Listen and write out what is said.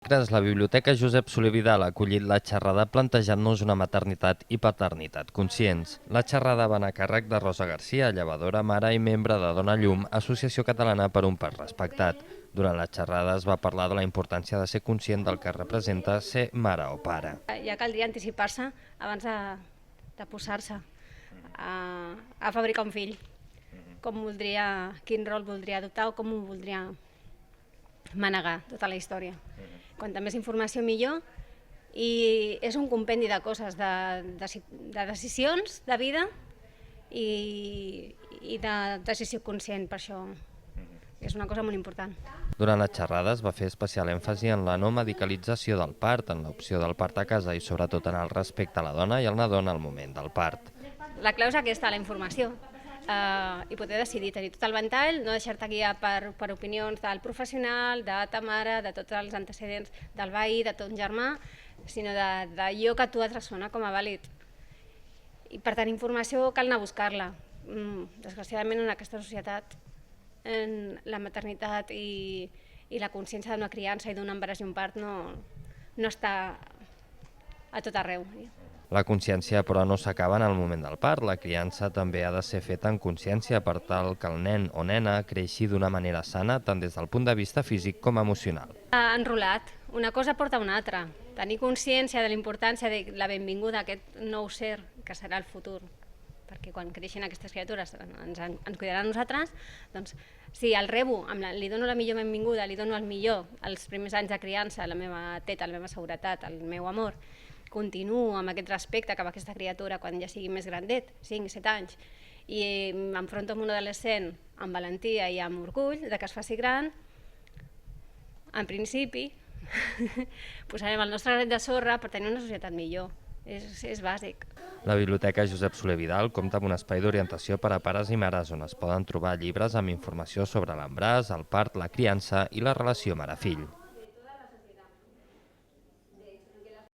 Dimecres, la Biblioteca Josep Soler Vidal ha acollit la xerrada plantejant-nos una maternitat i paternitat conscients. La xerrada va anar a càrrec de Rosa Garcia, llevadora, mare i membre de Dona Llum, Associació Catalana per un Part Respectat. Durant la xerrada es va parlar de la importància de ser conscient del que representa ser mare o pare. Ja caldria anticipar-se abans de posar-se a fabricar un fill. Quin rol voldria adoptar o com ho voldria manegar tota la història. Quanta més informació millor, i és un compendi de coses, de decisions de vida i de decisió conscient, per això és una cosa molt important. Durant la xerrada es va fer especial èmfasi en la no medicalització del part, en l'opció del part a casa i sobretot en el respecte a la dona i al nadó en el moment del part. La clau és aquesta, la informació. I poder decidir, tenir tot el ventall, no deixar-te guiar per opinions del professional, de ta mare, de tots els antecedents del veí, de ton germà, sinó d'allò que a tu et ressona com a vàlid. I per tenir informació cal anar a buscar-la. Desgraciadament en aquesta societat la maternitat i la consciència d'una criança i d'un embaràs i un part no està a tot arreu. La consciència, però, no s'acaba en el moment del part. La criança també ha de ser feta en consciència per tal que el nen o nena creixi d'una manera sana, tant des del punt de vista físic com emocional. Enrolat, una cosa porta a una altra. Tenir consciència de la importància de la benvinguda a aquest nou ser que serà el futur, perquè quan creixin aquestes criatures ens cuidaran nosaltres, doncs si el rebo, li dono la millor benvinguda, li dono el millor els primers anys de criança, la meva teta, la meva seguretat, el meu amor, continuo amb aquest respecte cap a aquesta criatura quan ja sigui més grandet, 5-7 anys, i m'enfronto amb un adolescent amb valentia i amb orgull de que es faci gran, en principi posarem el nostre granet de sorra per tenir una societat millor. És bàsic. La Biblioteca Josep Soler Vidal compta amb un espai d'orientació per a pares i mares on es poden trobar llibres amb informació sobre l'embaràs, el part, la criança i la relació mare-fill.